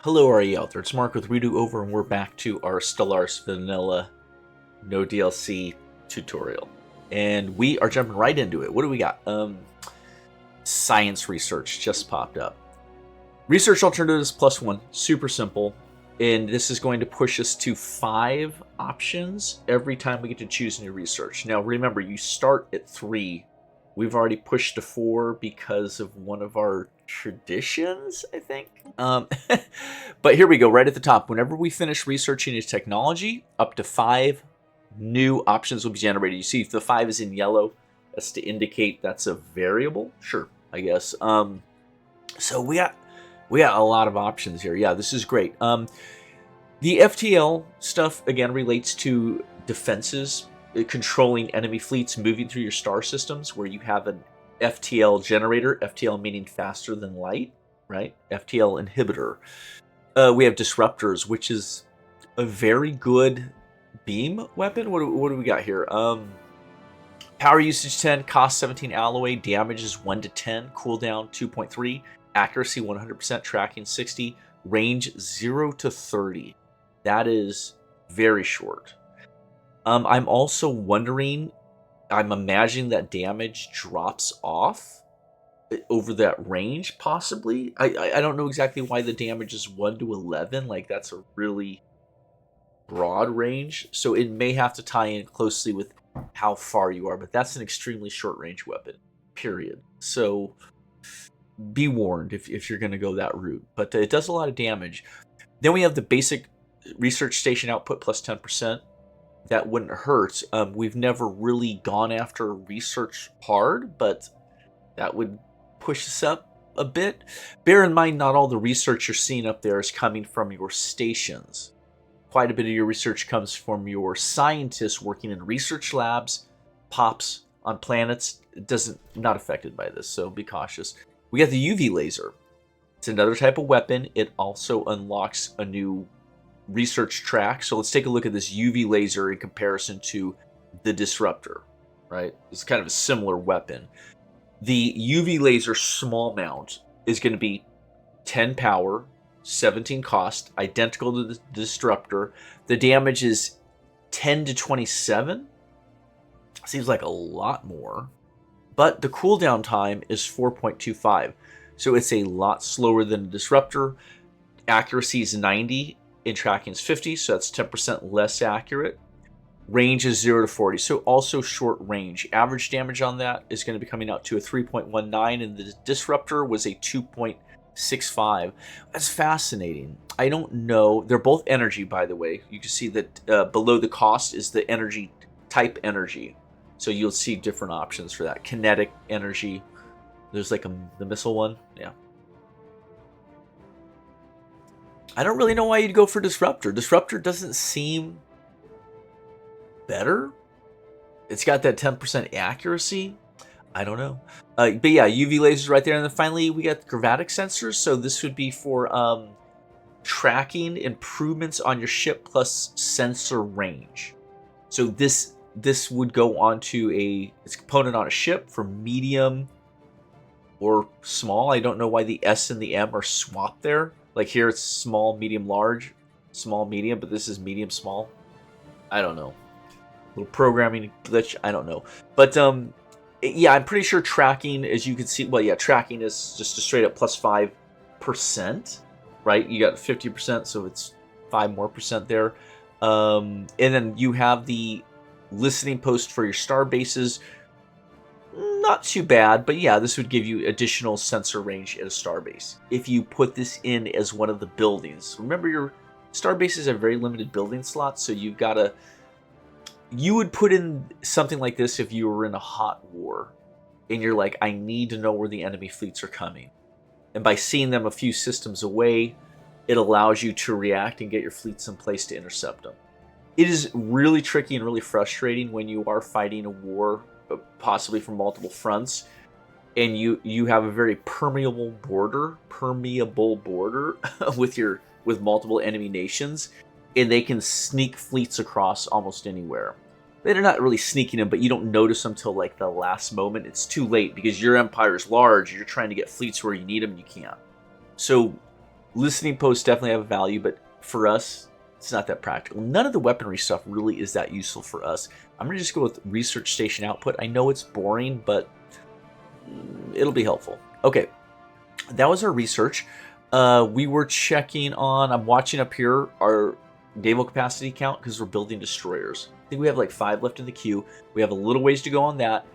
Hello, are you out there? It's Mark with Redo Over, and we're back to our Stellaris Vanilla No DLC tutorial. And we are jumping right into it. What do we got? Science research just popped up. Research alternatives +1, super simple. And this is going to push us to 5 options every time we get to choose new research. Now, remember, you start at 3. We've already pushed to 4 because of one of our traditions, I think. But here we go, right at the top. Whenever we finish researching a technology, up to 5 new options will be generated. You see if the 5 is in yellow, that's to indicate that's a variable. Sure, I guess. So we got a lot of options here. Yeah, this is great. The FTL stuff, again, relates to defenses, controlling enemy fleets moving through your star systems, where you have an FTL generator, FTL meaning faster than light, right? FTL inhibitor. We have disruptors, which is a very good beam weapon. What do we got here? Power usage 10, cost 17 alloy, damage is 1 to 10, cooldown 2.3, accuracy 100%, tracking 60, range 0 to 30. That is very short. I'm also wondering, I'm imagining that damage drops off over that range, possibly. I don't know exactly why the damage is 1 to 11. Like, that's a really broad range. So it may have to tie in closely with how far you are. But that's an extremely short range weapon, period. So be warned if you're going to go that route. But it does a lot of damage. Then we have the basic research station output plus 10%. That wouldn't hurt. We've never really gone after research hard, but that would push us up a bit. Bear in mind, not all the research you're seeing up there is coming from your stations. Quite a bit of your research comes from your scientists working in research labs, POPs on planets. Not affected by this, so be cautious. We got the UV laser. It's another type of weapon. It also unlocks a new research track. So let's take a look at this UV laser in comparison to the disruptor, right? It's kind of a similar weapon. The UV laser small mount is going to be 10 power, 17 cost, identical to the disruptor. The damage is 10 to 27. Seems like a lot more. But the cooldown time is 4.25. So it's a lot slower than the disruptor. Accuracy is 90. In tracking is 50, so that's 10% less accurate. Range is 0 to 40, so also short range. Average damage on that is going to be coming out to a 3.19, and the disruptor was a 2.65. That's fascinating. I don't know. They're both energy, by the way. You can see that below the cost is the energy type energy. So you'll see different options for that. Kinetic energy. There's like the missile one. Yeah. I don't really know why you'd go for Disruptor. Disruptor doesn't seem better. It's got that 10% accuracy. I don't know. But yeah, UV lasers right there. And then finally, we got chromatic sensors. So this would be for tracking improvements on your ship plus sensor range. So this would go onto its component on a ship for medium or small. I don't know why the S and the M are swapped there. Like here it's small, medium, large, small, medium, but this is medium, small. I don't know. Little programming glitch, I don't know. But yeah, I'm pretty sure tracking, as you can see, well, yeah, tracking is just a straight up plus 5%, right? You got 50%, so it's 5% more there. And then you have the listening post for your star bases. Not too bad, but yeah, this would give you additional sensor range at a starbase. If you put this in as one of the buildings, remember your starbases have very limited building slots, so you would put in something like this if you were in a hot war, and you're like, I need to know where the enemy fleets are coming. And by seeing them a few systems away, it allows you to react and get your fleets in place to intercept them. It is really tricky and really frustrating when you are fighting a war, possibly from multiple fronts, and you have a very permeable border with multiple enemy nations, and they can sneak fleets across almost anywhere. They're not really sneaking them, but you don't notice them till like the last moment. It's too late because your empire is large. You're trying to get fleets where you need them, and you can't. So listening posts definitely have a value, but for us, it's not that practical. None of the weaponry stuff really is that useful for us. I'm going to just go with research station output. I know it's boring, but it'll be helpful. Okay, that was our research. We were checking on, I'm watching up here, our naval capacity count because we're building destroyers. I think we have like 5 left in the queue. We have a little ways to go on that.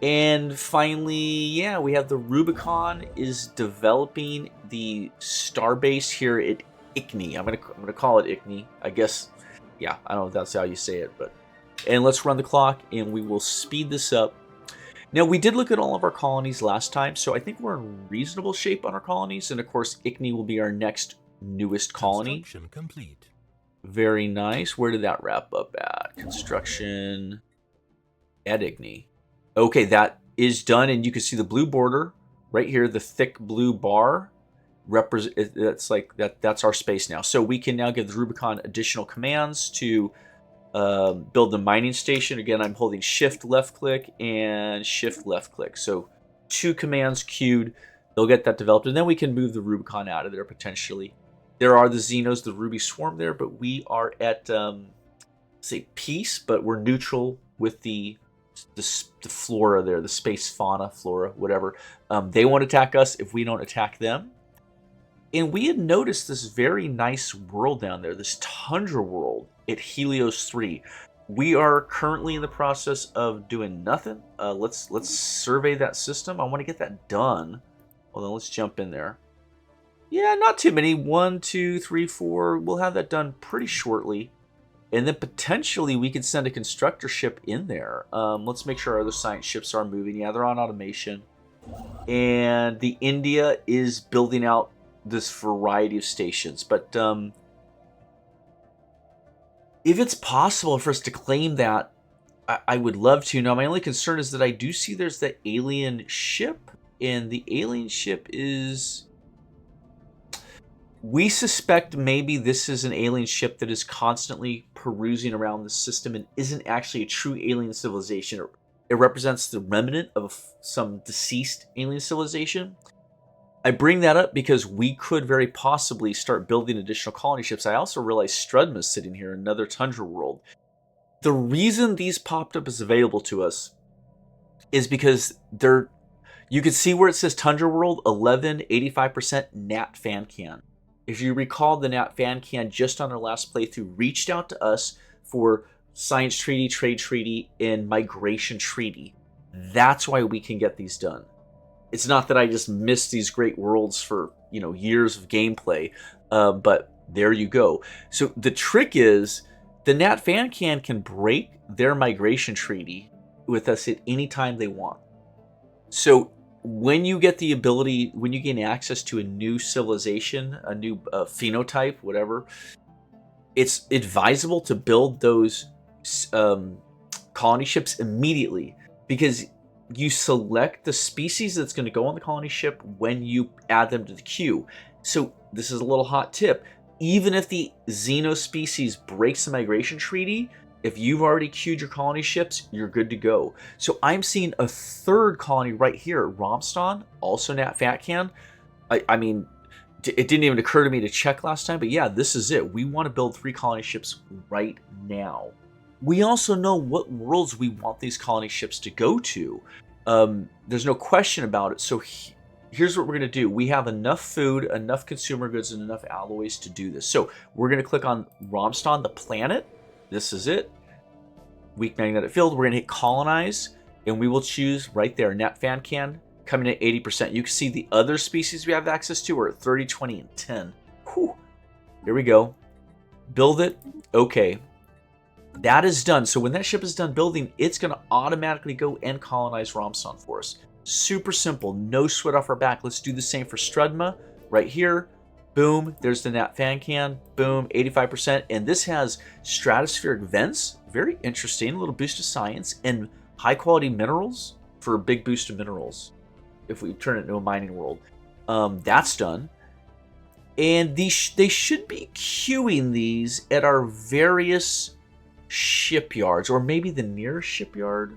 And finally, yeah, we have the Rubicon is developing the starbase here at Ickney. I'm gonna call it Ickney. I guess, yeah, I don't know if that's how you say it, but. And let's run the clock, and we will speed this up. Now, we did look at all of our colonies last time, so I think we're in reasonable shape on our colonies. And of course, Ickney will be our next newest colony. Construction complete. Very nice. Where did that wrap up at? Construction at Ickney. Okay, that is done, and you can see the blue border right here, the thick blue bar. That's like that's our space now. So we can now give the Rubicon additional commands to build the mining station. Again, I'm holding shift left click and shift left click. So 2 commands queued. They'll get that developed, and then we can move the Rubicon out of there potentially. There are the Xenos, the Ruby Swarm there, but we are at say peace, but we're neutral with the flora there, the space fauna, flora, whatever. They won't attack us if we don't attack them. And we had noticed this very nice world down there, this tundra world at Helios 3. We are currently in the process of doing nothing. Let's survey that system. I want to get that done. Well, then let's jump in there. Yeah, not too many. 1, 2, 3, 4. We'll have that done pretty shortly. And then potentially we could send a constructor ship in there. Let's make sure our other science ships are moving. Yeah, they're on automation. And the India is building out this variety of stations. But if it's possible for us to claim that, I would love to. Now, my only concern is that I do see there's the alien ship. And the alien ship is... We suspect maybe this is an alien ship that is constantly perusing around the system and isn't actually a true alien civilization. It represents the remnant of some deceased alien civilization. I bring that up because we could very possibly start building additional colony ships. I also realize Strudma is sitting here, another tundra world. The reason these popped up as available to us is because they're... You can see where it says Tundra World, 11, 85% Nat Fancan. If you recall, the Nat Fancan just on our last playthrough reached out to us for Science Treaty, Trade Treaty, and Migration Treaty. That's why we can get these done. It's not that I just missed these great worlds for, years of gameplay, but there you go. So the trick is the Nat Fancan can break their Migration Treaty with us at any time they want. So when you get the ability, when you gain access to a new civilization, a new phenotype, whatever, it's advisable to build those colony ships immediately, because you select the species that's going to go on the colony ship when you add them to the queue. So this is a little hot tip. Even if the Xeno species breaks the migration treaty, if you've already queued your colony ships, you're good to go. So I'm seeing a 3rd colony right here at Romston, also Nat Fatcan. I mean, it didn't even occur to me to check last time, but yeah, this is it. We want to build 3 colony ships right now. We also know what worlds we want these colony ships to go to. There's no question about it. So here's what we're going to do. We have enough food, enough consumer goods, and enough alloys to do this. So we're going to click on Romston, the planet. This is it. Weak magnetic field. We're going to hit colonize, and we will choose right there. Nat Fancan coming at 80%. You can see the other species we have access to are at 30, 20, and 10. Whew. Here we go. Build it. Okay. That is done. So when that ship is done building, it's going to automatically go and colonize Romston for us. Super simple. No sweat off our back. Let's do the same for Strudma right here. Boom, there's the Nat Fancan. Boom, 85%. And this has stratospheric vents. Very interesting. A little boost of science. And high quality minerals for a big boost of minerals. If we turn it into a mining world. That's done. And they should be queuing these at our various shipyards. Or maybe the nearest shipyard.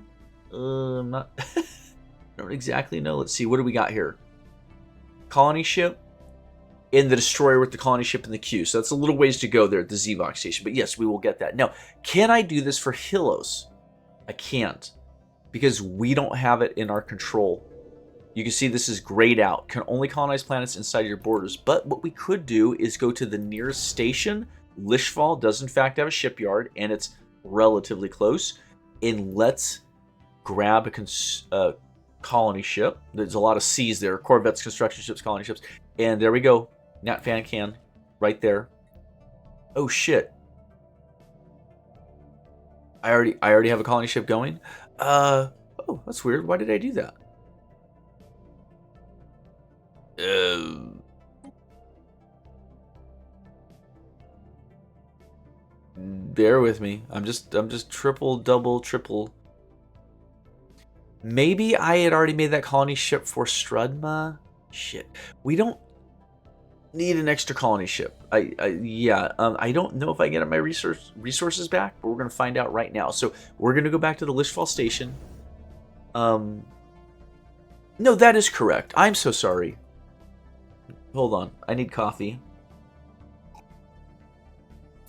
I'm not... I don't exactly know. Let's see. What do we got here? Colony ship. in the destroyer with the colony ship in the queue. So that's a little ways to go there at the Zvox station. But yes, we will get that. Now, can I do this for Helios? I can't, because we don't have it in our control. You can see this is grayed out. Can only colonize planets inside your borders. But what we could do is go to the nearest station. Lishval does in fact have a shipyard, and it's relatively close. And let's grab a colony ship. There's a lot of C's there. Corvettes, construction ships, colony ships. And there we go. Nat Fan can right there. Oh shit. I already have a colony ship going. Oh, that's weird. Why did I do that? Bear with me. I'm just triple, double, triple. Maybe I had already made that colony ship for Strudma. Shit. We don't need an extra colony ship. I don't know if I get my resources back, but we're gonna find out right now. So we're gonna go back to the Lishval station. No, that is correct. I'm so sorry. Hold on, I need coffee.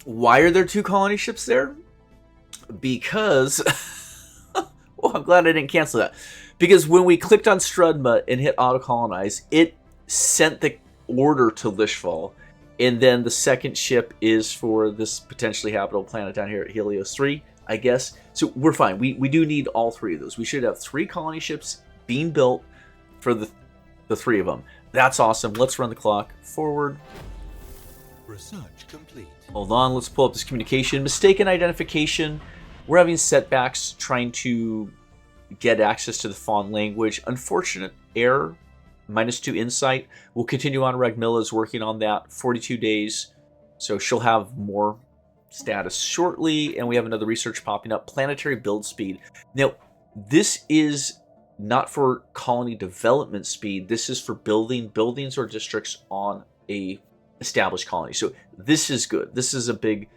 Why are there 2 colony ships there? Because well, I'm glad I didn't cancel that. Because when we clicked on Strudma and hit auto colonize, it sent the order to Lishval, and then the second ship is for this potentially habitable planet down here at Helios 3, I guess. So we're fine. We do need all 3 of those. We should have 3 colony ships being built for the 3 of them. That's awesome. Let's run the clock forward. Research complete. Hold on, let's pull up this communication. Mistaken identification. We're having setbacks trying to get access to the Fawn language. Unfortunate error. -2 insight. We'll continue on. Ragmilla is working on that. 42 days. So she'll have more status shortly. And we have another research popping up. Planetary build speed. Now, this is not for colony development speed. This is for building buildings or districts on a established colony. So this is good. This is a big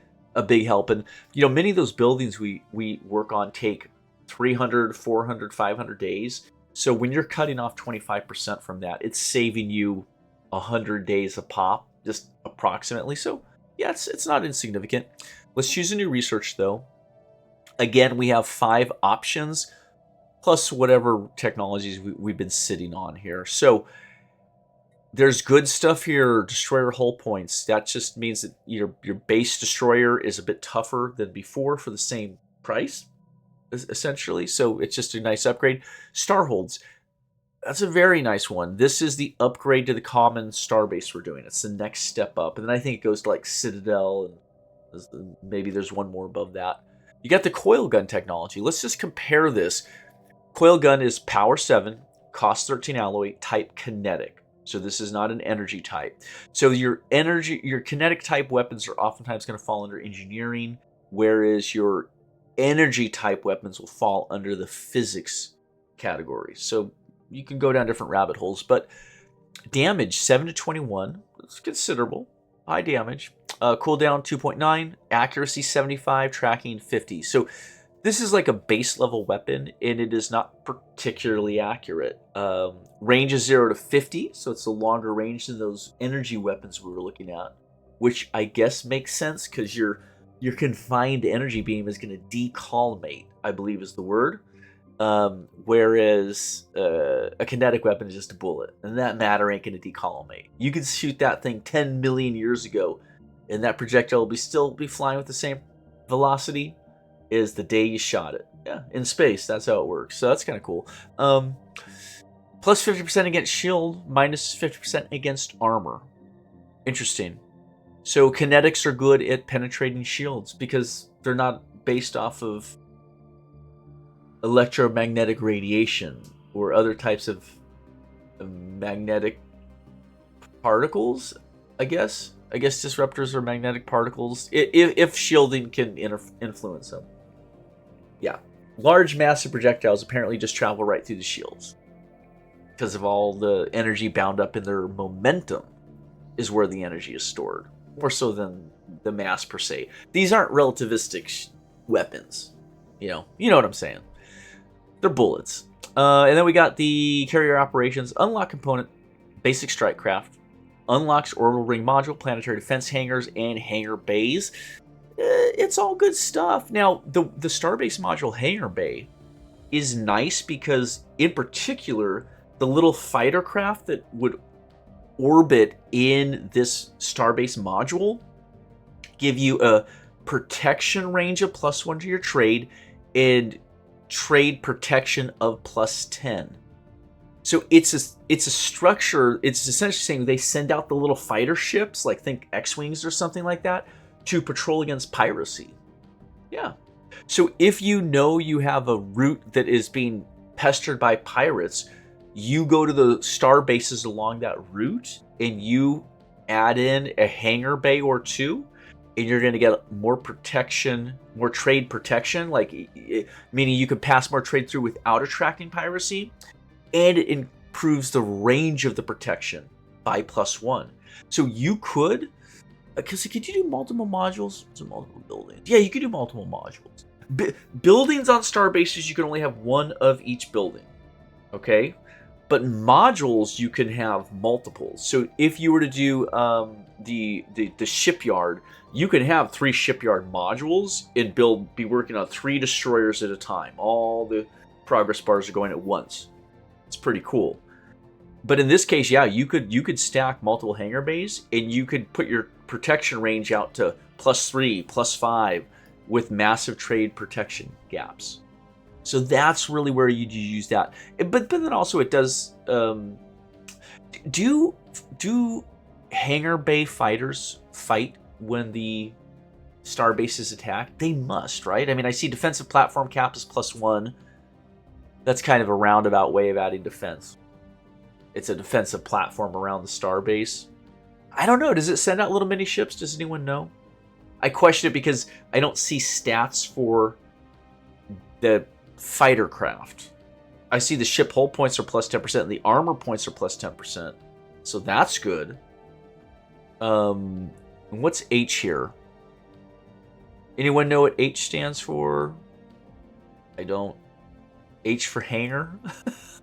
help. And many of those buildings we work on take 300, 400, 500 days. So when you're cutting off 25% from that, it's saving you 100 days a pop, just approximately. So yeah, it's not insignificant. Let's choose a new research though. Again, we have 5 options plus whatever technologies we've been sitting on here. So there's good stuff here. Destroyer hull points. That just means that your base destroyer is a bit tougher than before for the same price, essentially. So it's just a nice upgrade. Starholds. That's a very nice one. This is the upgrade to the common starbase we're doing. It's the next step up. And then I think it goes to like Citadel, and maybe there's one more above that. You got the coil gun technology. Let's just compare this. Coil gun is power 7, cost 13 alloy, type kinetic. So this is not an energy type. So your kinetic type weapons are oftentimes going to fall under engineering, whereas your energy type weapons will fall under the physics category. So you can go down different rabbit holes, but damage 7 to 21, it's considerable, high damage. Cooldown 2.9, accuracy 75, tracking 50. So this is like a base level weapon, and it is not particularly accurate. Range is 0 to 50, so it's a longer range than those energy weapons we were looking at, which I guess makes sense because your confined energy beam is going to decollimate, I believe is the word. Whereas a kinetic weapon is just a bullet, and that matter ain't going to decollimate. You could shoot that thing 10 million years ago, and that projectile will still be flying with the same velocity as the day you shot it. Yeah, in space, that's how it works. So that's kind of cool. Plus 50% against shield, minus 50% against armor. Interesting. So kinetics are good at penetrating shields because they're not based off of electromagnetic radiation or other types of magnetic particles, I guess. I guess disruptors are magnetic particles, if shielding can influence them. Yeah. Large massive projectiles apparently just travel right through the shields because of all the energy bound up in their momentum is where the energy is stored, more so than the mass per se. These aren't relativistic weapons. You know what I'm saying. They're bullets. And then we got the carrier operations, unlock component, basic strike craft. unlocks orbital ring module, planetary defense hangars, and hangar bays. It's all good stuff. Now, the Starbase module hangar bay is nice because, in particular, the little fighter craft that would orbit in this Starbase module give you a protection range of +1 to your trade and trade protection of +10. So it's a structure. It's essentially saying they send out the little fighter ships, like think X-Wings or something like that, to patrol against piracy. Yeah. So if you know you have a route that is being pestered by pirates, you go to the star bases along that route and you add in a hangar bay or two, and you're going to get more protection, more trade protection, meaning you can pass more trade through without attracting piracy, and it improves the range of the protection by +1. So you could, because could you do multiple modules to multiple buildings? Yeah, you could do multiple modules. Buildings on star bases, you can only have one of each building, okay? But modules, you can have multiples. So if you were to do the shipyard, you can have 3 shipyard modules and be working on 3 destroyers at a time. All the progress bars are going at once. It's pretty cool. But in this case, yeah, you could stack multiple hangar bays, and you could put your protection range out to +3, +5 with massive trade protection gaps. So that's really where you use that. But then also it does. Do hangar bay fighters fight when the starbase is attacked? They must, right? I mean, I see defensive platform cap is +1. That's kind of a roundabout way of adding defense. It's a defensive platform around the starbase. I don't know. Does it send out little mini ships? Does anyone know? I question it because I don't see stats for the fighter craft. I see the ship hull points are +10% and the armor points are +10%. So that's good. And what's H here? Anyone know what H stands for? I don't. H for hangar?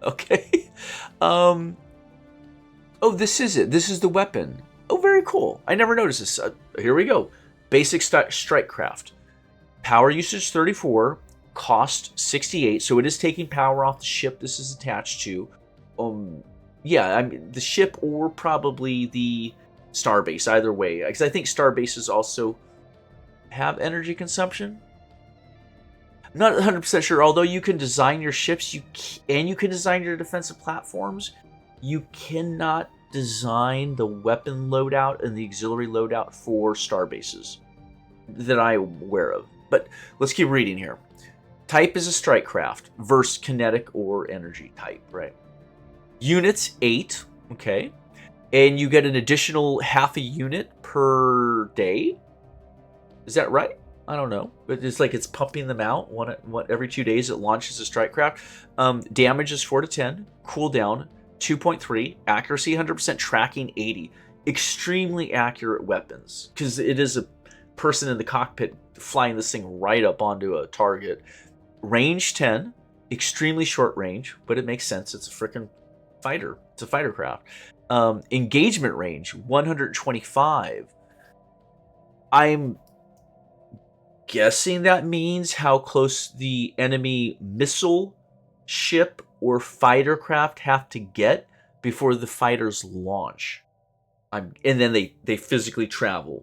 Okay. Oh, this is it. This is the weapon. Oh, very cool. I never noticed this. Here we go. Basic strike craft. Power usage 34. Cost 68. So it is taking power off the ship this is attached to. Yeah, I mean the ship or probably the starbase. Either way, because I think starbases also have energy consumption. I'm not 100% sure. Although you can design your ships, you can design your defensive platforms, you cannot design the weapon loadout and the auxiliary loadout for starbases that I am aware of. But let's keep reading here. Type is a strike craft versus kinetic or energy type, right? Units 8, okay, and you get an additional half a unit per day. Is that right? I don't know, but it's like it's pumping them out one every 2 days. It launches a strike craft. Damage is 4 to 10. Cooldown 2.3. Accuracy 100%. Tracking 80. Extremely accurate weapons because it is a person in the cockpit flying this thing right up onto a target. Range 10. Extremely short range, but it makes sense. It's a freaking fighter. It's a fighter craft. Engagement range 125. I'm guessing that means how close the enemy missile ship or fighter craft have to get before the fighters launch. And then they physically travel.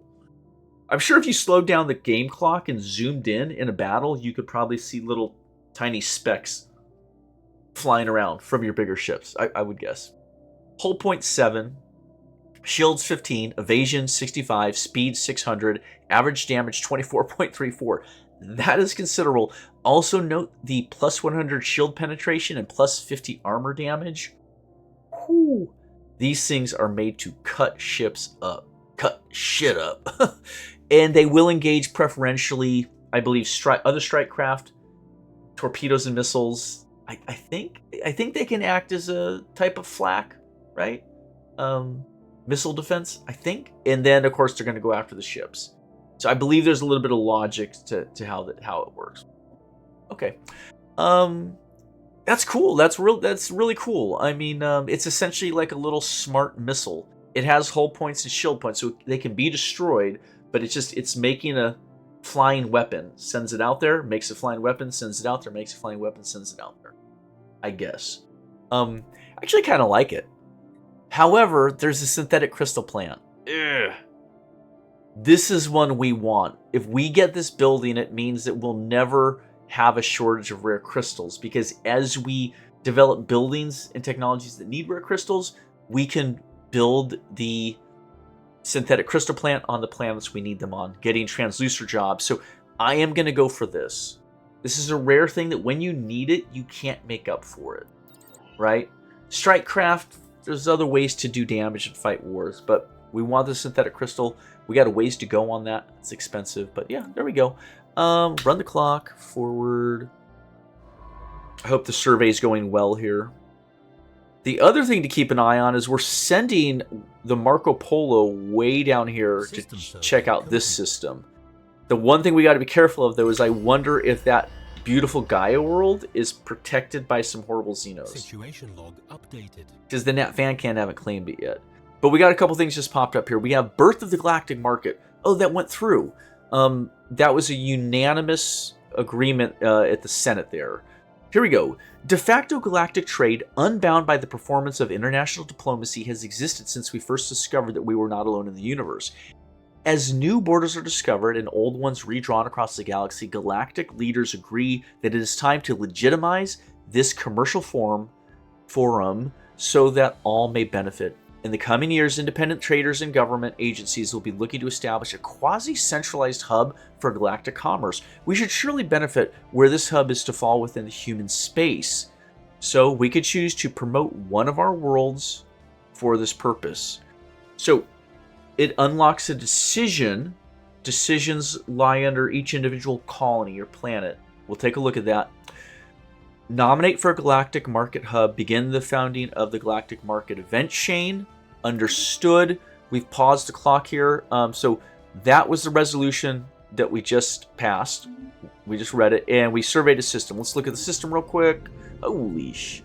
I'm sure if you slowed down the game clock and zoomed in a battle, you could probably see little tiny specks flying around from your bigger ships, I would guess. Hull point 7, shields 15, evasion 65, speed 600, average damage 24.34. That is considerable. Also note the +100 shield penetration and +50 armor damage. Whew. These things are made to cut ships up. Cut shit up. And they will engage preferentially, I believe, other strike craft, torpedoes and missiles. I think they can act as a type of flak, right? Missile defense, I think. And then, of course, they're going to go after the ships. So I believe there's a little bit of logic to how it works. Okay. That's cool. That's really cool. I mean, it's essentially like a little smart missile. It has hull points and shield points, so they can be destroyed, but it's making a flying weapon. Sends it out there, makes a flying weapon, sends it out there, makes a flying weapon, sends it out there. I guess. Actually kind of like it. However, there's a synthetic crystal plant. Ugh. This is one we want. If we get this building, it means that we'll never have a shortage of rare crystals, because as we develop buildings and technologies that need rare crystals, we can build the synthetic crystal plant on the planets we need them on, getting translucer jobs. So I am going to go for this. This is a rare thing that when you need it, you can't make up for it, right? Strike craft, there's other ways to do damage and fight wars, but we want the synthetic crystal. We got a ways to go on that. It's expensive, but yeah, there we go. Run the clock forward. I hope the survey's going well here. The other thing to keep an eye on is we're sending the Marco Polo way down here to check out this system. The one thing we got to be careful of, though, is I wonder if that beautiful Gaia world is protected by some horrible Xenos. Situation log updated. Because the Nat Fan haven't claimed it yet. But we got a couple things just popped up here. We have Birth of the Galactic Market. Oh, that went through. That was a unanimous agreement at the Senate there. Here we go. De facto galactic trade, unbound by the performance of international diplomacy, has existed since we first discovered that we were not alone in the universe. As new borders are discovered and old ones redrawn across the galaxy, galactic leaders agree that it is time to legitimize this commercial forum so that all may benefit. In the coming years, independent traders and government agencies will be looking to establish a quasi-centralized hub for galactic commerce. We should surely benefit where this hub is to fall within the human space. So we could choose to promote one of our worlds for this purpose. So it unlocks a decision. Decisions lie under each individual colony or planet. We'll take a look at that. Nominate for a galactic market hub. Begin the founding of the galactic market event chain. Understood. We've paused the clock here. So that was the resolution that we just passed. We just read it and we surveyed the system. Let's look at the system real quick. Holy sh!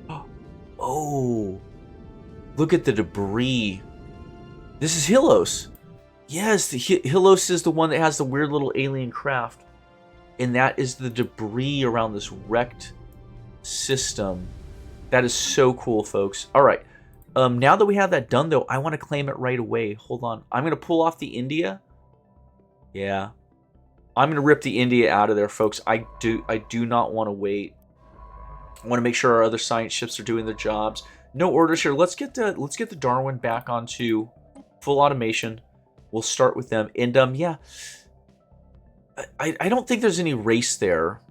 Oh, look at the debris. This is Hylos. Yes, the Hylos is the one that has the weird little alien craft, and that is the debris around this wrecked system. That is so cool, folks. All right. Now that we have that done, though, I want to claim it right away. Hold on. I'm going to pull off the India. Yeah. I'm going to rip the India out of there, folks. I do not want to wait. I want to make sure our other science ships are doing their jobs. No orders here. Let's get the Darwin back onto full automation. We'll start with them. And yeah. I don't think there's any race there.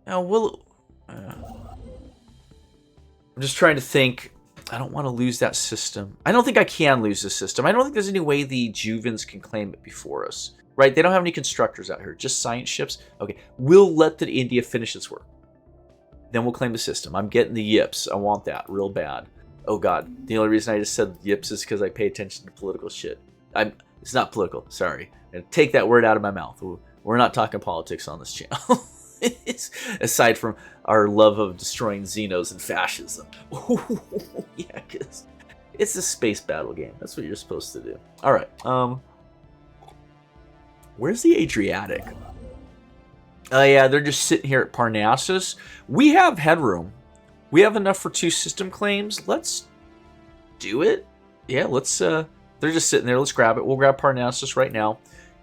Now, I'm just trying to think. I don't want to lose that system. I don't think I can lose this system. I don't think there's any way the Juvens can claim it before us. Right? They don't have any constructors out here. Just science ships. Okay. We'll let the India finish its work. Then we'll claim the system. I'm getting the yips. I want that real bad. Oh, God. The only reason I just said yips is because I pay attention to political shit. It's not political. Sorry. Take that word out of my mouth. We're not talking politics on this channel. Aside from our love of destroying Xenos and fascism. Yeah, because it's a space battle game. That's what you're supposed to do. All right. Where's the Adriatic? Oh, yeah, they're just sitting here at Parnassus. We have headroom. We have enough for 2 system claims. Let's do it. Yeah, let's... They're just sitting there. Let's grab it. We'll grab Parnassus right now.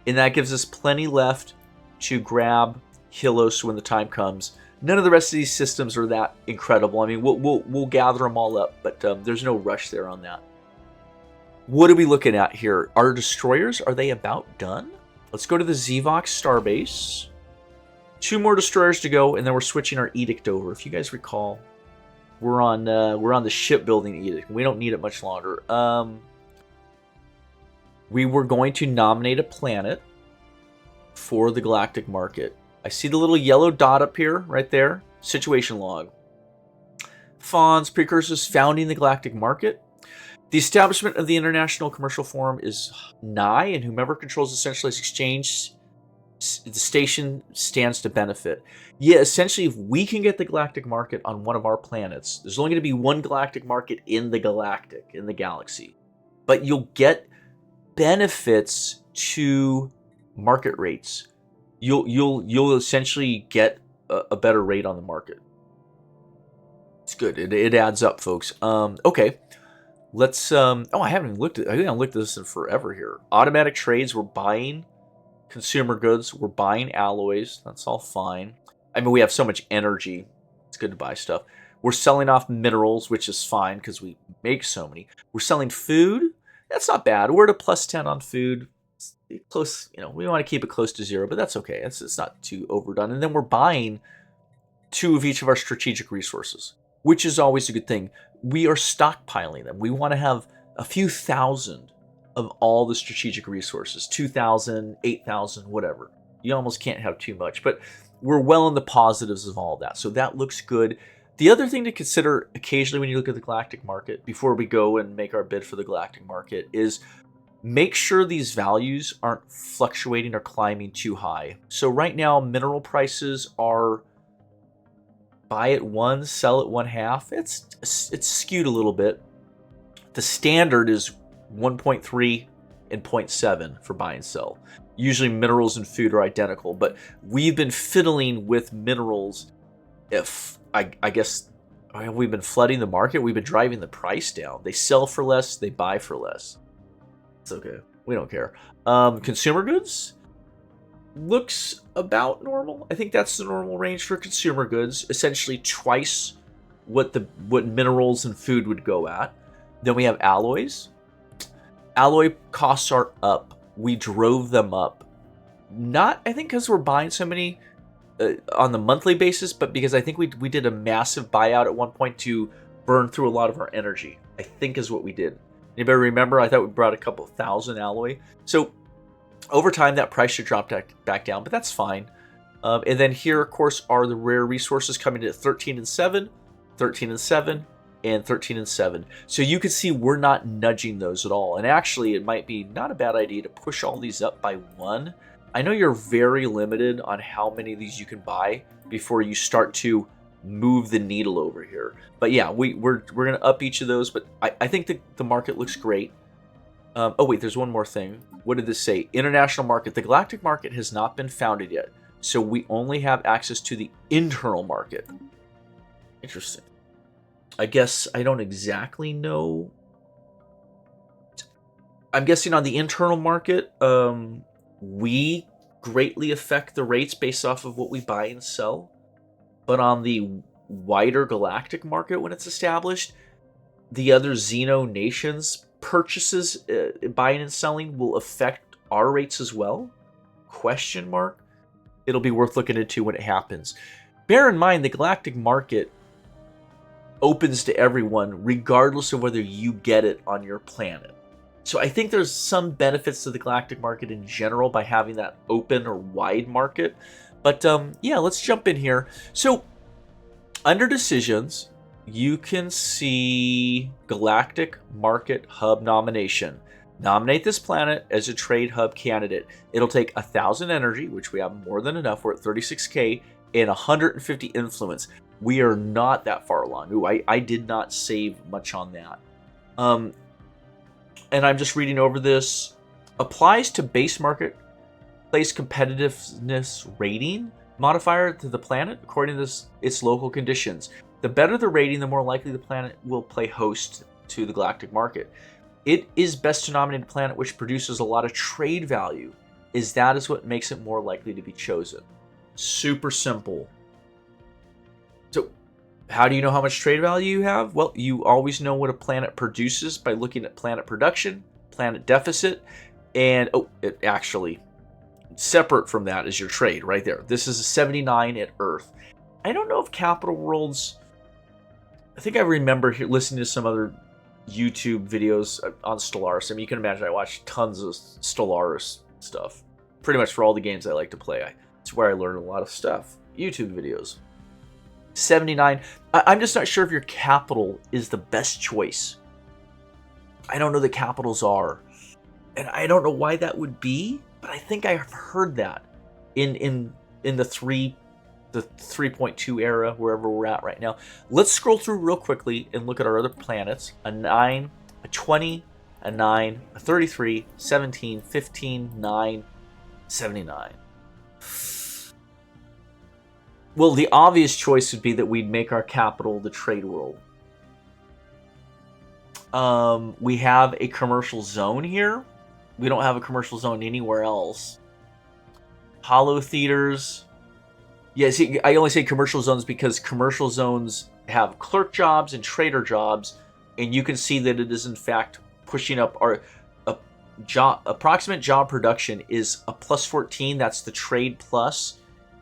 And that gives us plenty left to grab Hylos when the time comes. None of the rest of these systems are that incredible. I mean, we'll gather them all up, but there's no rush there on that. What are we looking at here? Our destroyers, are they about done? Let's go to the Zvox starbase. 2 more destroyers to go, and then we're switching our edict over. If you guys recall, we're on the shipbuilding edict. We don't need it much longer. We were going to nominate a planet for the galactic market. I see the little yellow dot up here, right there. Situation log. Fawns, precursors, founding the galactic market. The establishment of the International Commercial Forum is nigh, and whomever controls the centralized exchange the station stands to benefit. Yeah, essentially, if we can get the galactic market on one of our planets, there's only going to be one galactic market in the galaxy, but you'll get benefits to market rates. You'll essentially get a better rate on the market. It's good. It adds up, folks. Okay. Let's I haven't looked at this in forever here. Automatic trades, we're buying consumer goods, we're buying alloys. That's all fine. I mean, we have so much energy. It's good to buy stuff. We're selling off minerals, which is fine because we make so many. We're selling food. That's not bad. We're at a +10 on food. It's close, we want to keep it close to 0, but that's okay. It's not too overdone. And then we're buying 2 of each of our strategic resources, which is always a good thing. We are stockpiling them. We want to have a few thousand of all the strategic resources, 2,000, 8,000, whatever. You almost can't have too much, but we're well in the positives of all that. So that looks good. The other thing to consider occasionally when you look at the galactic market, before we go and make our bid for the galactic market, is make sure these values aren't fluctuating or climbing too high. So right now, mineral prices are buy at 1, sell at 1/2. It's skewed a little bit. The standard is 1.3 and 0.7 for buy and sell. Usually minerals and food are identical, but we've been fiddling with minerals. If I guess we've been flooding the market, we've been driving the price down. They sell for less, they buy for less. It's okay. We don't care. Consumer goods looks about normal. I think that's the normal range for consumer goods. Essentially twice what minerals and food would go at. Then we have alloys. Alloy costs are up. We drove them up. Not, I think, because we're buying so many on the monthly basis, but because I think we did a massive buyout at one point to burn through a lot of our energy. I think is what we did. Anybody remember? I thought we brought a couple thousand alloy. So over time, that price should drop back down, but that's fine. And then here, of course, are the rare resources coming in at 13 and 7, 13 and 7, and 13 and 7. So you can see we're not nudging those at all. And actually, it might be not a bad idea to push all these up by 1. I know you're very limited on how many of these you can buy before you start to move the needle over here. But yeah, we're going to up each of those. But I think the market looks great. Oh, wait, there's one more thing. What did this say? International market. The galactic market has not been founded yet. So we only have access to the internal market. Interesting. I guess I don't exactly know. I'm guessing on the internal market, we greatly affect the rates based off of what we buy and sell. But on the wider galactic market, when it's established, the other Xeno nations' purchases, buying and selling, will affect our rates as well? Question mark. It'll be worth looking into when it happens. Bear in mind, the galactic market opens to everyone, regardless of whether you get it on your planet. So I think there's some benefits to the galactic market in general by having that open or wide market. But yeah, let's jump in here. So under decisions, you can see Galactic Market Hub nomination. Nominate this planet as a trade hub candidate. It'll take 1,000 energy, which we have more than enough. We're at 36k, and 150 influence. We are not that far along. Ooh, I did not save much on that. And I'm just reading over this. Applies to base marketplace competitiveness rating modifier to the planet according to its local conditions. The better the rating, the more likely the planet will play host to the galactic market. It is best to nominate a planet which produces a lot of trade value, as that is what makes it more likely to be chosen. Super simple. So how do you know how much trade value you have? Well, you always know what a planet produces by looking at planet production, planet deficit, and it actually, separate from that is your trade right there. This is a 79 at Earth. I don't know if Capital Worlds, I think I remember listening to some other YouTube videos on Stellaris. I mean, you can imagine I watch tons of Stellaris stuff. Pretty much for all the games I like to play. It's where I learn a lot of stuff. YouTube videos. 79. I'm just not sure if your capital is the best choice. I don't know the capitals are. And I don't know why that would be, but I think I've heard that. in the 3.2 era, wherever we're at right now. Let's scroll through real quickly and look at our other planets. A 9, a 20, a 9, a 33, 17, 15, 9, 79. Well, the obvious choice would be that we'd make our capital the trade world. We have a commercial zone here. We don't have a commercial zone anywhere else. Hollow theaters. Yeah, see, I only say commercial zones because commercial zones have clerk jobs and trader jobs, and you can see that it is in fact pushing up our approximate job production is a plus 14. That's the trade plus,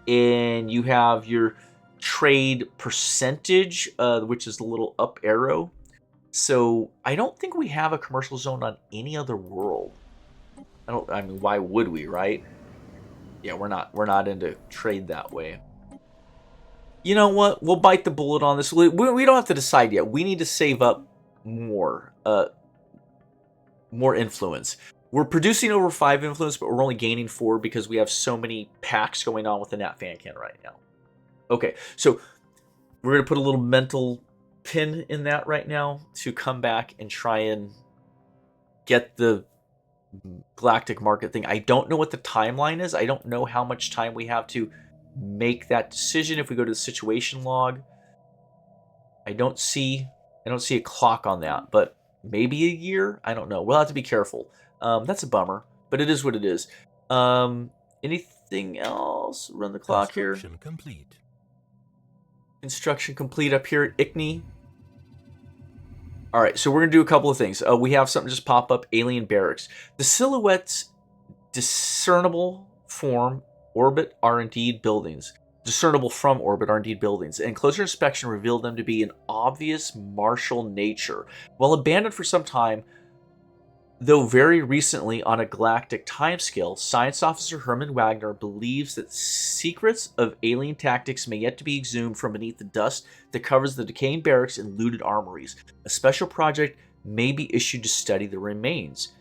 and you have your trade percentage, which is the little up arrow. So I don't think we have a commercial zone on any other world. I mean, why would we, right? Yeah, we're not into trade that way. You know what? We'll bite the bullet on this. We don't have to decide yet. We need to save up more influence. We're producing over 5 influence, but we're only gaining 4 because we have so many packs going on with the Nat Fan Can right now. Okay, so we're going to put a little mental pin in that right now to come back and try and get the galactic market thing. I don't know what the timeline is. I don't know how much time we have to make that decision. If we go to the situation log, I don't see a clock on that, but maybe a year. I don't know. We'll have to be careful. That's a bummer, but it is what it is. Anything else? Run the clock here. Construction complete. Construction complete up here at ICNI. All right, so we're going to do a couple of things. We have something just pop up, alien barracks. The silhouettes discernible from orbit are indeed buildings. Discernible from orbit are indeed buildings, and closer inspection revealed them to be an obvious martial nature. While abandoned for some time, though very recently on a galactic timescale, Science Officer Herman Wagner believes that secrets of alien tactics may yet to be exhumed from beneath the dust that covers the decaying barracks and looted armories. A special project may be issued to study the remains.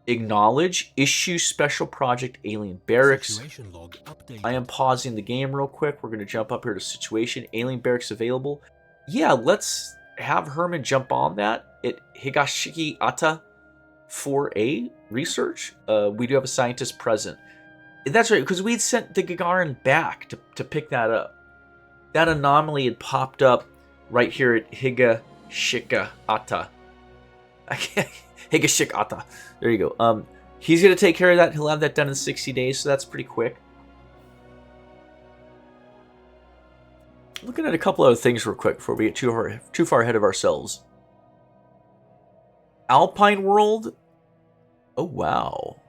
Acknowledge, issue special project alien barracks. Situation log updated. I am pausing the game real quick. We're going to jump up here to situation. Alien barracks available. Yeah, let's have Herman jump on that at Higashiki-ata 4A research. We do have a scientist present. That's right, because we had sent the Gagarin back to pick that up. That anomaly had popped up right here at Higashiki-ata. Higashiki-ata. There you go. He's going to take care of that. He'll have that done in 60 days, so that's pretty quick. Looking at a couple other things real quick before we get too far ahead of ourselves. Alpine World. Oh, wow.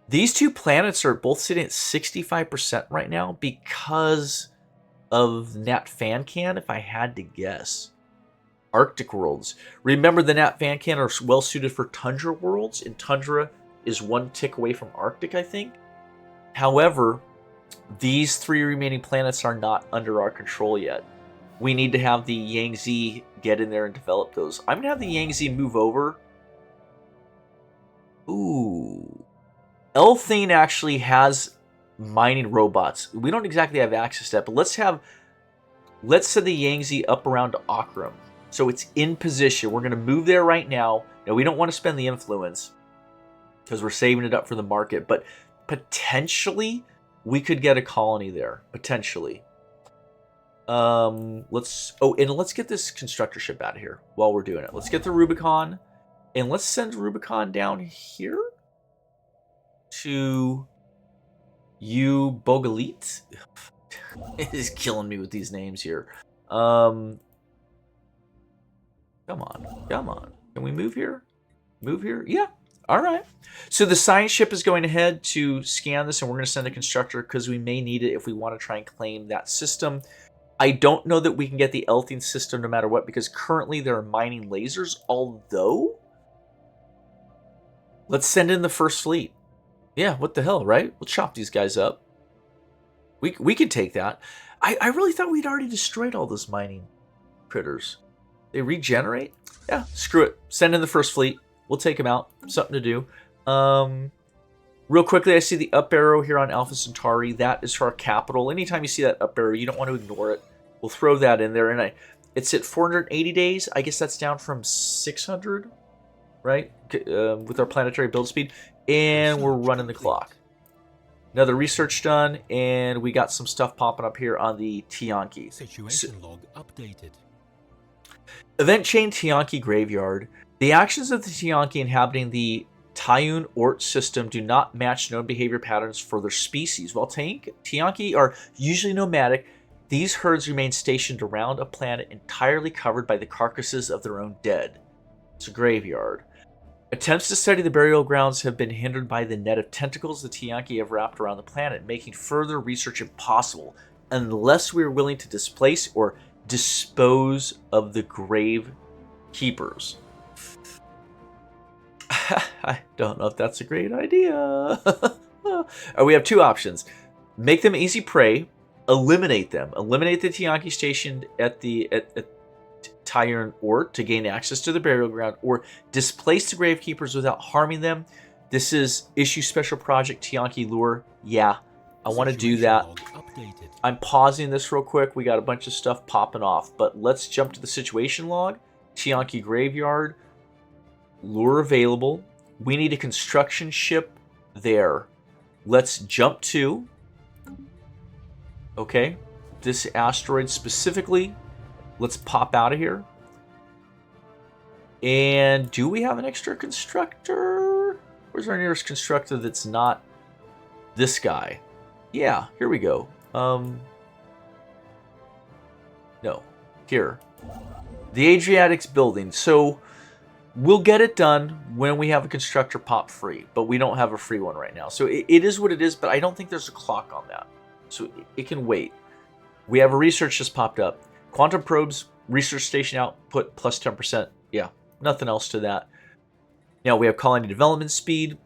These two planets are both sitting at 65% right now because of Nat Fan Can, if I had to guess. Arctic worlds. Remember, the Nat Fan Can are well suited for tundra worlds, and tundra is one tick away from Arctic, I think. However, these 3 remaining planets are not under our control yet. We need to have the Yangtze get in there and develop those. I'm going to have the Yangtze move over. Ooh. Elthane actually has mining robots. We don't exactly have access to that, but let's send the Yangtze up around Akram. So it's in position. We're going to move there right now. Now, we don't want to spend the influence because we're saving it up for the market, but potentially we could get a colony there. Potentially. Let's get this constructor ship out of here while we're doing it. Let's get the Rubicon, and let's send Rubicon down here to you, Bogalit. It is killing me with these names here. Come on. Can we move here? Move here? Yeah. All right. So the science ship is going ahead to scan this, and we're going to send a constructor because we may need it if we want to try and claim that system. I don't know that we can get the Elthine system no matter what, because currently there are mining lasers, although let's send in the first fleet. Yeah, what the hell, right? We'll chop these guys up. We can take that. I really thought we'd already destroyed all those mining critters. They regenerate? Yeah, screw it. Send in the first fleet. We'll take them out. Something to do. Real quickly, I see the up arrow here on Alpha Centauri. That is for our capital. Anytime you see that up arrow, you don't want to ignore it. We'll throw that in there. And it's at 480 days. I guess that's down from 600, right? With our planetary build speed. And we're running the clock. Another research done, and we got some stuff popping up here on the Tianki. Situation log updated. Event chain Tianki graveyard. The actions of the Tianki inhabiting the Tayun Ort system do not match known behavior patterns for their species. While Tianki are usually nomadic, these herds remain stationed around a planet entirely covered by the carcasses of their own dead. It's a graveyard. Attempts to study the burial grounds have been hindered by the net of tentacles the Tianki have wrapped around the planet, making further research impossible unless we are willing to displace or dispose of the grave keepers. I don't know if that's a great idea. We have two options. Make them easy prey, eliminate them. Eliminate the Tianki stationed at Tayern Ort to gain access to the burial ground, or displace the gravekeepers without harming them. This is issue special project Tianki lure. Yeah, I want to do that. I'm pausing this real quick. We got a bunch of stuff popping off, but let's jump to the situation log. Tianki graveyard, lure available. We need a construction ship there. Let's jump to, okay, this asteroid specifically. Let's pop out of here. And do we have an extra constructor? Where's our nearest constructor that's not this guy? Yeah, here we go. No, here. The Adriatic's building. So we'll get it done when we have a constructor pop free, but we don't have a free one right now. So it is what it is, but I don't think there's a clock on that. So it can wait. We have a research just popped up. Quantum probes, research station output plus 10%. Yeah, nothing else to that. Now we have colony development speed.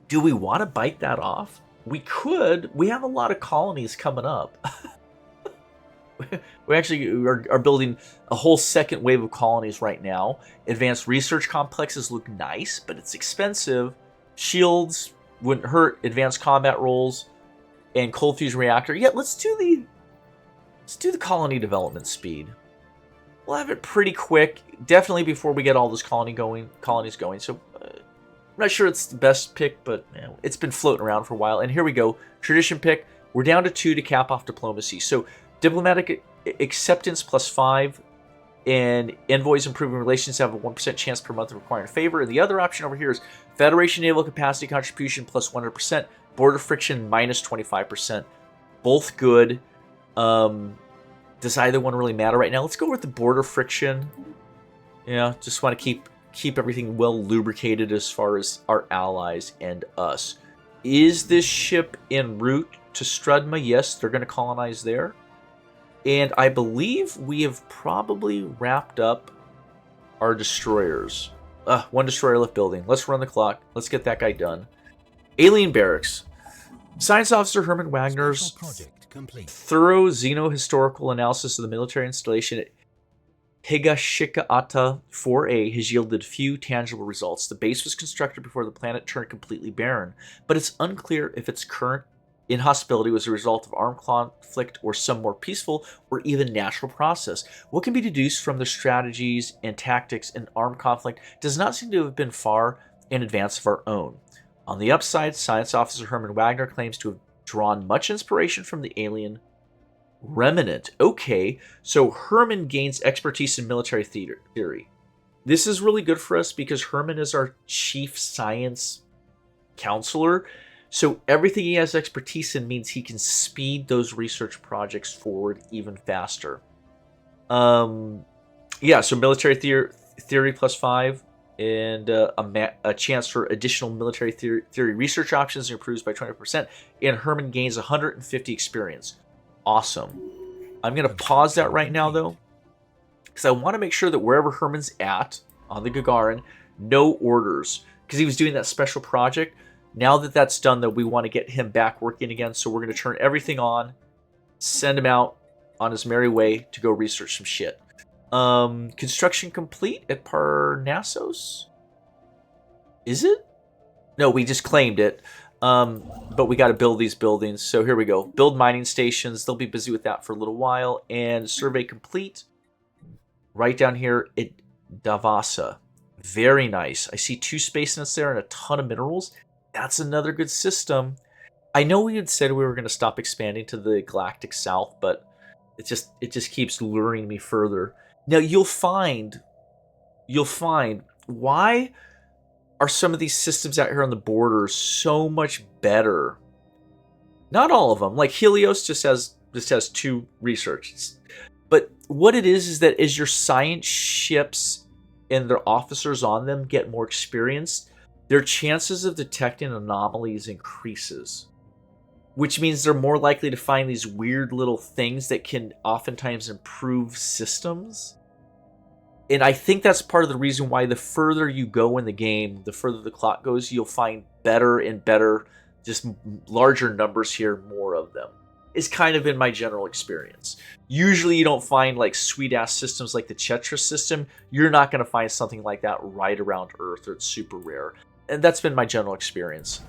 Do we want to bite that off? We could. We have a lot of colonies coming up. We actually are building a whole second wave of colonies right now. Advanced research complexes look nice, but it's expensive. Shields wouldn't hurt. Advanced combat roles and cold fusion reactor. Yeah, let's do the colony development speed. We'll have it pretty quick, definitely before we get all this colonies going. So I'm not sure it's the best pick, but it's been floating around for a while. And here we go, tradition pick. We're down to 2 to cap off diplomacy. So diplomatic acceptance plus 5, and envoys improving relations have a 1% chance per month of requiring a favor. And the other option over here is Federation naval capacity contribution plus 100%, border friction minus 25%. Both good. Does either one really matter right now? Let's go with the border friction. Yeah, just want to keep everything well lubricated as far as our allies and us. Is this ship en route to Strudma? Yes, they're going to colonize there. And I believe we have probably wrapped up our destroyers. One destroyer left building. Let's run the clock. Let's get that guy done. Alien barracks. Science officer Herman Wagner's thorough xenohistorical analysis of the military installation at Higashikaata 4A has yielded few tangible results. The base was constructed before the planet turned completely barren, but it's unclear if its current inhospitability was a result of armed conflict or some more peaceful or even natural process. What can be deduced from the strategies and tactics in armed conflict does not seem to have been far in advance of our own. On the upside, science officer Herman Wagner claims to have drawn much inspiration from the alien remnant. Okay, so Herman gains expertise in military theory. This is really good for us because Herman is our chief science counselor. So everything he has expertise in means he can speed those research projects forward even faster. Yeah, so military theory plus 5. And a chance for additional military theory research options improves by 20%. And Herman gains 150 experience. Awesome. I'm going to pause that right now, though, because I want to make sure that wherever Herman's at on the Gagarin, no orders, because he was doing that special project. Now that that's done, though, we want to get him back working again. So we're going to turn everything on, send him out on his merry way to go research some shit. Construction complete at Parnassus? Is it? No, we just claimed it. But we got to build these buildings. So here we go. Build mining stations. They'll be busy with that for a little while. And survey complete. Right down here at Davasa. Very nice. I see 2 space nets there and a ton of minerals. That's another good system. I know we had said we were going to stop expanding to the galactic south, but it just keeps luring me further. Now you'll find why are some of these systems out here on the borders so much better? Not all of them. Like Helios just has 2 research. But what it is that as your science ships and their officers on them get more experienced, their chances of detecting anomalies increases. Which means they're more likely to find these weird little things that can oftentimes improve systems. And I think that's part of the reason why the further you go in the game, the further the clock goes, you'll find better and better, just larger numbers here, more of them. Is kind of in my general experience. Usually you don't find like sweet-ass systems like the Chetra system. You're not going to find something like that right around Earth, or it's super rare. And that's been my general experience.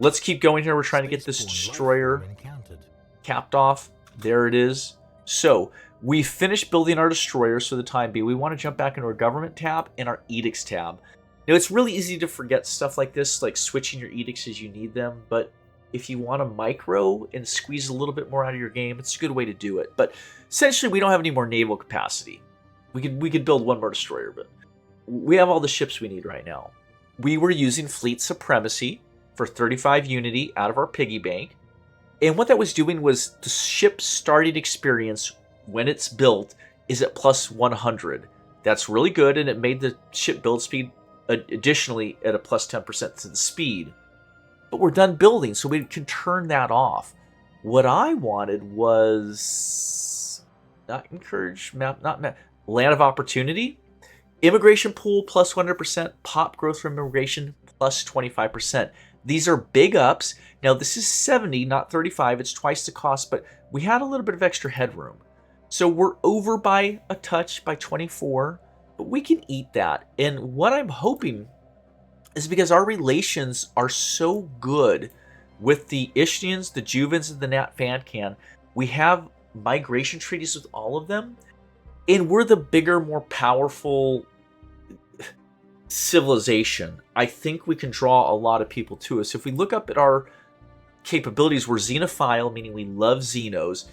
Let's keep going here. We're trying to get this destroyer capped off. There it is. So, we finished building our destroyers for the time being. We want to jump back into our government tab and our edicts tab. Now, it's really easy to forget stuff like this, like switching your edicts as you need them, but if you want to micro and squeeze a little bit more out of your game, it's a good way to do it. But essentially, we don't have any more naval capacity. We could build 1 more destroyer, but we have all the ships we need right now. We were using fleet supremacy for 35 unity out of our piggy bank. And what that was doing was the ship starting experience when it's built is at plus 100. That's really good, and it made the ship build speed additionally at a plus 10% to the speed. But we're done building, so we can turn that off. What I wanted was not encourage map, not map, land of opportunity, immigration pool plus 100%, pop growth from immigration plus 25%. These are big ups. Now this is 70, not 35. It's twice the cost, but we had a little bit of extra headroom. So we're over by a touch, by 24, but we can eat that. And what I'm hoping is because our relations are so good with the Ishtians, the Juvans, and the Nat Fancan, we have migration treaties with all of them, and we're the bigger, more powerful civilization. I think we can draw a lot of people to us. If we look up at our capabilities, we're xenophile, meaning we love Xenos,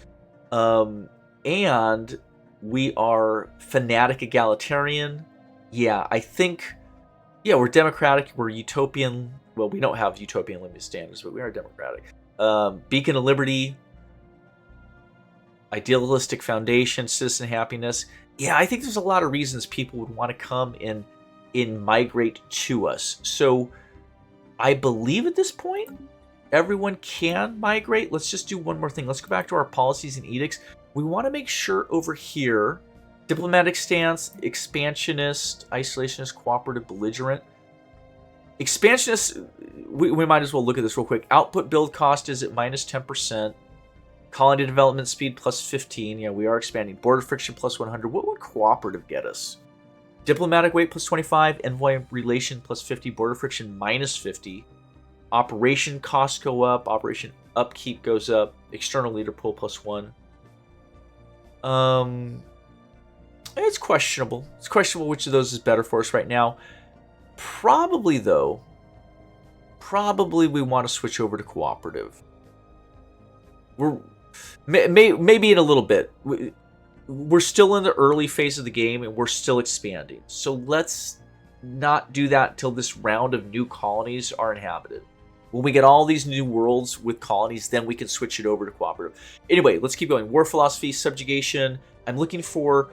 and we are fanatic egalitarian. Yeah, I think... Yeah, we're democratic, we're utopian. Well, we don't have utopian limited standards, but we are democratic. Beacon of Liberty, idealistic foundation, citizen happiness. Yeah, I think there's a lot of reasons people would want to come and migrate to us. So I believe at this point, everyone can migrate. Let's just do one more thing. Let's go back to our policies and edicts. We want to make sure over here, diplomatic stance, expansionist, isolationist, cooperative, belligerent. Expansionist, we might as well look at this real quick. Output build cost is at minus 10%. Colony development speed plus 15. Yeah, we are expanding. Border friction plus 100. What would cooperative get us? Diplomatic weight plus 25. Envoy relation plus 50. Border friction minus 50. Operation costs go up. Operation upkeep goes up. External leader pool plus 1. It's questionable. It's questionable which of those is better for us right now. Probably, though, we want to switch over to cooperative. We're maybe in a little bit. We're still in the early phase of the game, and we're still expanding. So let's not do that until this round of new colonies are inhabited. When we get all these new worlds with colonies, then we can switch it over to cooperative. Anyway, let's keep going. War philosophy, subjugation. I'm looking for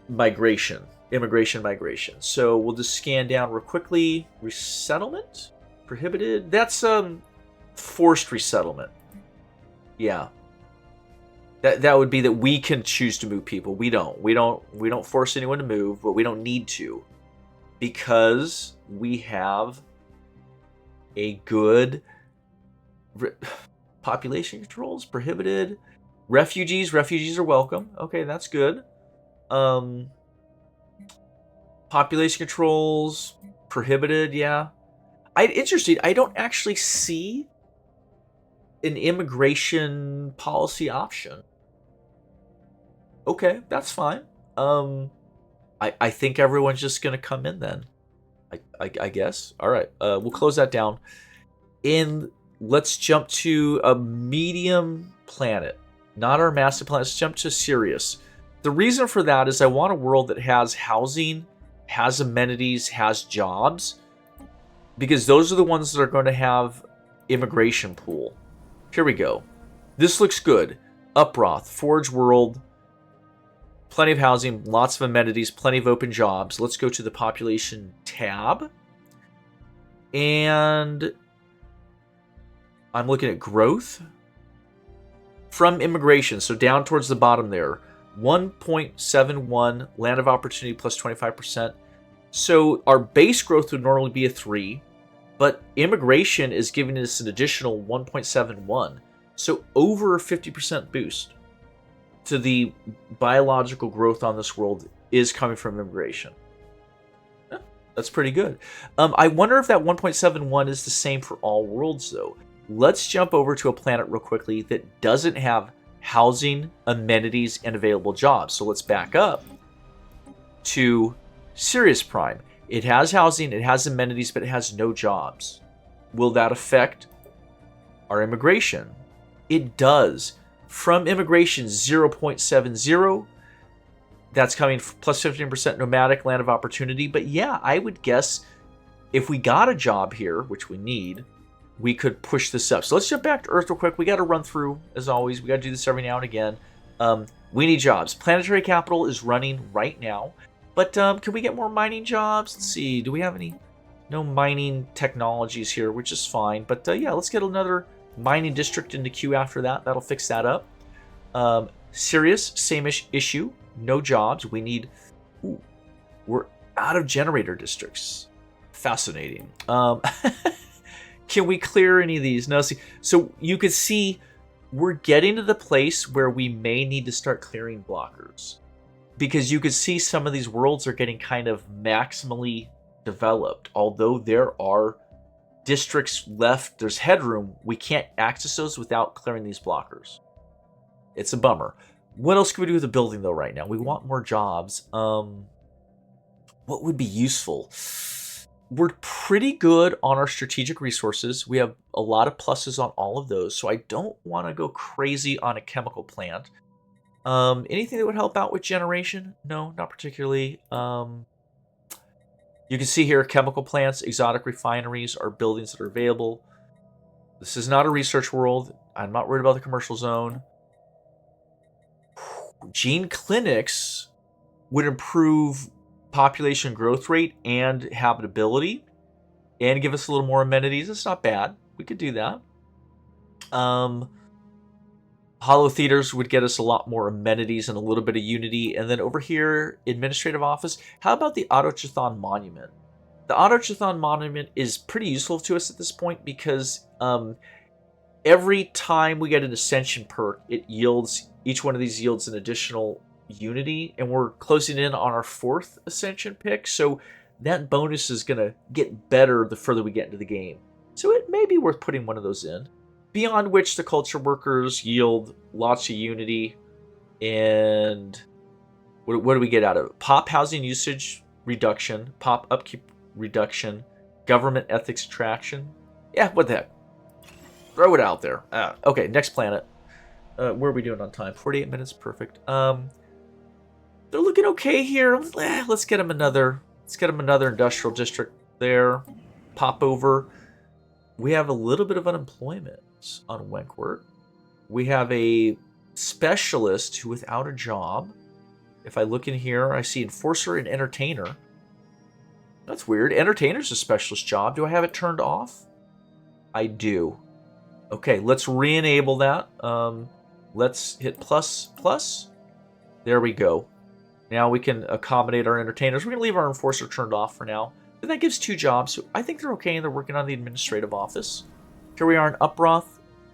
migration, immigration, migration. So we'll just scan down real quickly. Resettlement, prohibited. That's forced resettlement. Yeah, that would be that we can choose to move people. We don't force anyone to move, but we don't need to because we have a good population controls. Prohibited. Refugees are welcome. Okay, that's good. Population controls. Prohibited, yeah. Interesting. I don't actually see an immigration policy option. Okay, that's fine. I think everyone's just gonna come in then. I guess. All right. We'll close that down. And let's jump to a medium planet, not our massive planet. Let's jump to Sirius. The reason for that is I want a world that has housing, has amenities, has jobs, because those are the ones that are going to have immigration pool. Here we go. This looks good. Uproth, Forge World, plenty of housing, lots of amenities, plenty of open jobs. Let's go to the population tab. And I'm looking at growth from immigration. So down towards the bottom there. 1.71 land of opportunity plus 25%. So our base growth would normally be a 3, but immigration is giving us an additional 1.71. So over a 50% boost to the biological growth on this world is coming from immigration. Yeah, that's pretty good. I wonder if that 1.71 is the same for all worlds, though. Let's jump over to a planet real quickly that doesn't have housing, amenities, and available jobs. So let's back up to Sirius Prime. It has housing, it has amenities, but it has no jobs. Will that affect our immigration? It does. From immigration, 0.70. That's coming plus 15% nomadic land of opportunity. But yeah, I would guess if we got a job here, which we need, we could push this up. So let's jump back to Earth real quick. We got to run through, as always. We got to do this every now and again. We need jobs. Planetary capital is running right now. But can we get more mining jobs? Let's see. Do we have any? No mining technologies here, which is fine. But yeah, let's get another mining district into queue after that. That'll fix that up. Sirius, same issue. No jobs. We need... Ooh, we're out of generator districts. Fascinating. Can we clear any of these? No. See, so you could see we're getting to the place where we may need to start clearing blockers. Because you could see some of these worlds are getting kind of maximally developed. Although there are districts left, there's headroom, we can't access those without clearing these blockers. It's a bummer. What else can we do with the building, though, right now? We want more jobs. What would be useful? We're pretty good on our strategic resources. We have a lot of pluses on all of those, so I don't want to go crazy on a chemical plant. Anything that would help out with generation? No, not particularly. You can see here, chemical plants, exotic refineries are buildings that are available. This is not a research world. I'm not worried about the commercial zone. Gene clinics would improve population growth rate and habitability and give us a little more amenities. It's not bad. We could do that. Hollow theaters would get us a lot more amenities and a little bit of unity. And then over here, administrative office. How about the Autochthon Monument? The Autochthon Monument is pretty useful to us at this point because every time we get an ascension perk, each one of these yields an additional unity, and we're closing in on our 4th ascension pick, so that bonus is going to get better the further we get into the game. So it may be worth putting one of those in. Beyond which the culture workers yield lots of unity, and what do we get out of it? Pop housing usage reduction, pop upkeep reduction, government ethics attraction. Yeah, what the heck? Throw it out there. Okay, next planet. Where are we doing on time? 48 minutes, perfect. They're looking okay here. Let's get them another. Let's get them another industrial district there. Pop over. We have a little bit of unemployment on Wenkwert. We have a specialist who without a job. If I look in here, I see enforcer and entertainer. That's weird. Entertainer's a specialist job. Do I have it turned off? I do. Okay, let's re-enable that. Let's hit plus. There we go. Now we can accommodate our entertainers. We're going to leave our enforcer turned off for now. But that gives 2 jobs, so I think they're okay, and they're working on the administrative office. Here we are in Uproth.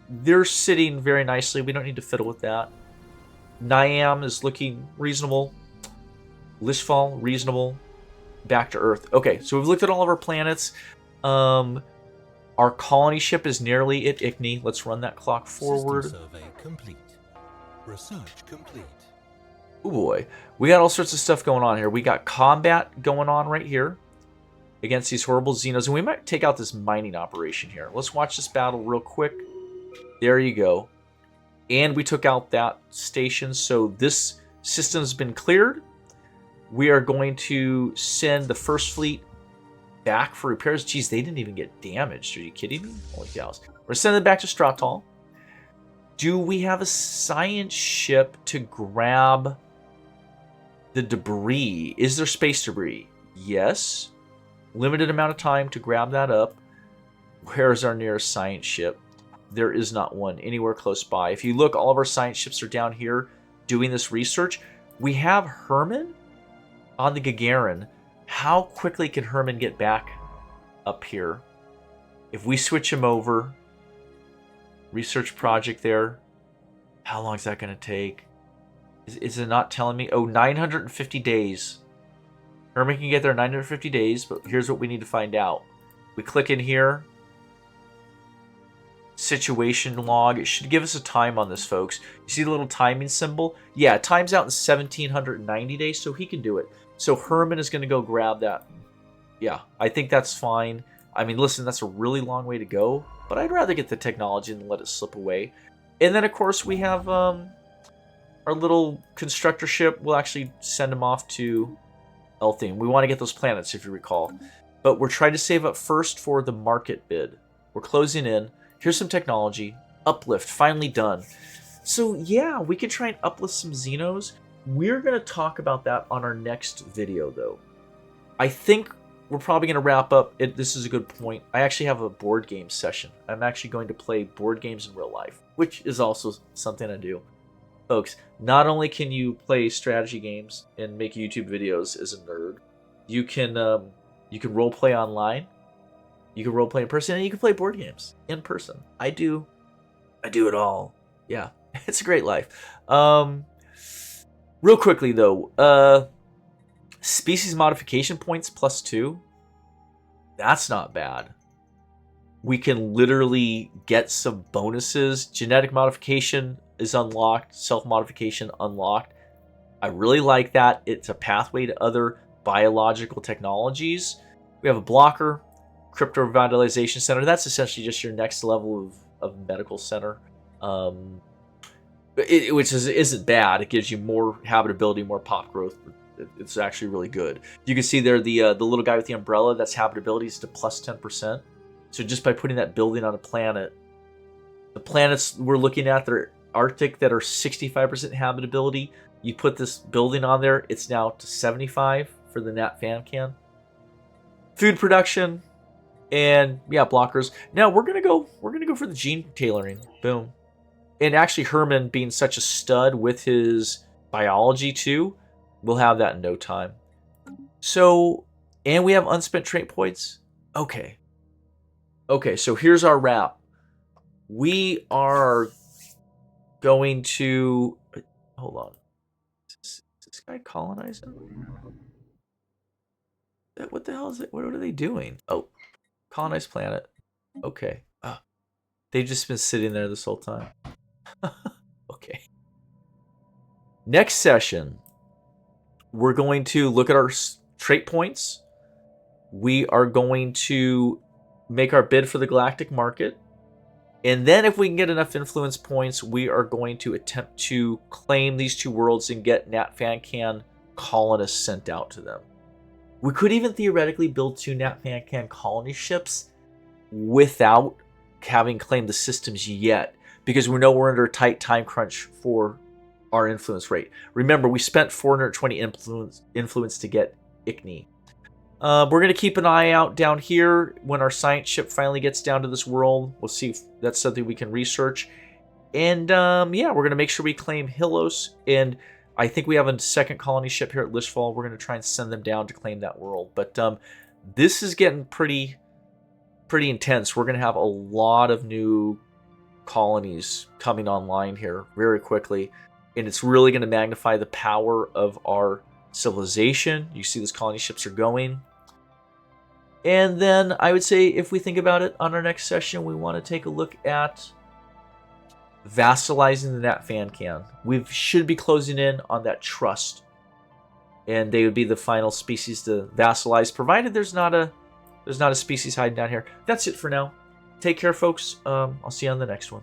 They're sitting very nicely. We don't need to fiddle with that. Niam is looking reasonable. Lishfal, reasonable. back to Earth. Okay, so we've looked at all of our planets. Our colony ship is nearly at Ichni. Let's run that clock forward. System survey complete. Research complete. Oh boy, we got all sorts of stuff going on here. We got combat going on right here against these horrible Xenos, and we might take out this mining operation here. Let's watch this battle real quick. There you go. And we took out that station, so this system's been cleared. We are going to send the first fleet back for repairs. Geez, they didn't even get damaged. Are you kidding me? Holy cows. We're sending them back to Stratal. Do we have a science ship to grab the debris? Is there space debris? Yes. Limited amount of time to grab that up. Where is our nearest science ship? There is not one anywhere close by. If you look, all of our science ships are down here doing this research. We have Herman on the Gagarin. How quickly can Herman get back up here? If we switch him over, research project there, how long is that going to take? Is it not telling me? Oh, 950 days. Herman can get there in 950 days, but here's what we need to find out. We click in here. Situation log. It should give us a time on this, folks. You see the little timing symbol? Yeah, it times out in 1790 days, so he can do it. So Herman is going to go grab that. Yeah, I think that's fine. I mean, listen, that's a really long way to go, but I'd rather get the technology than let it slip away. And then, of course, we have our little constructor ship. We'll actually send him off to Elthing. We want to get those planets, if you recall. But we're trying to save up first for the market bid. We're closing in. Here's some technology. Uplift, finally done. So, yeah, we can try and uplift some Xenos. We're going to talk about that on our next video, though. I think we're probably going to wrap up. This is a good point. I actually have a board game session. I'm actually going to play board games in real life, which is also something I do. Folks, not only can you play strategy games and make YouTube videos as a nerd, you can role play online, you can role play in person, and you can play board games in person. I do it all. Yeah, it's a great life. Real quickly though, species modification points +2. That's not bad. We can literally get some bonuses. Genetic modification is unlocked. Self-modification unlocked. I really like that. It's a pathway to other biological technologies. We have a blocker, crypto revitalization center. That's essentially just your next level of medical center, which isn't bad. It gives you more habitability, more pop growth. It's actually really good. You can see there the little guy with the umbrella. That's habitability is to +10%. So just by putting that building on a planet, the planets we're looking at, they're Arctic, that are 65% habitability. You put this building on there, it's now to 75 for the Nat Fan Can. Food production, and yeah, blockers. Now we're gonna go for the gene tailoring. Boom. And actually, Herman being such a stud with his biology too, we'll have that in no time. So, and we have unspent trait points. Okay. So here's our wrap. We are going to hold on. Is this guy colonizing? What the hell is it? What are they doing? Oh, colonize planet. Okay. They've just been sitting there this whole time. Okay. Next session, we're going to look at our trait points. We are going to make our bid for the galactic market. And then if we can get enough influence points, we are going to attempt to claim these two worlds and get Nat Fan Can colonists sent out to them. We could even theoretically build 2 Nat Fan Can colony ships without having claimed the systems yet, because we know we're under a tight time crunch for our influence rate. Remember, we spent 420 influence to get Ichni. We're going to keep an eye out down here when our science ship finally gets down to this world. We'll see if that's something we can research. And yeah, we're going to make sure we claim Hylos. And I think we have a second colony ship here at Lishfall. We're going to try and send them down to claim that world. But this is getting pretty intense. We're going to have a lot of new colonies coming online here very quickly. And it's really going to magnify the power of our civilization. You see those colony ships are going. And then I would say, if we think about it, on our next session, we want to take a look at vassalizing the Nat Fan Can. We should be closing in on that trust. And they would be the final species to vassalize, provided there's not a species hiding down here. That's it for now. Take care, folks. I'll see you on the next one.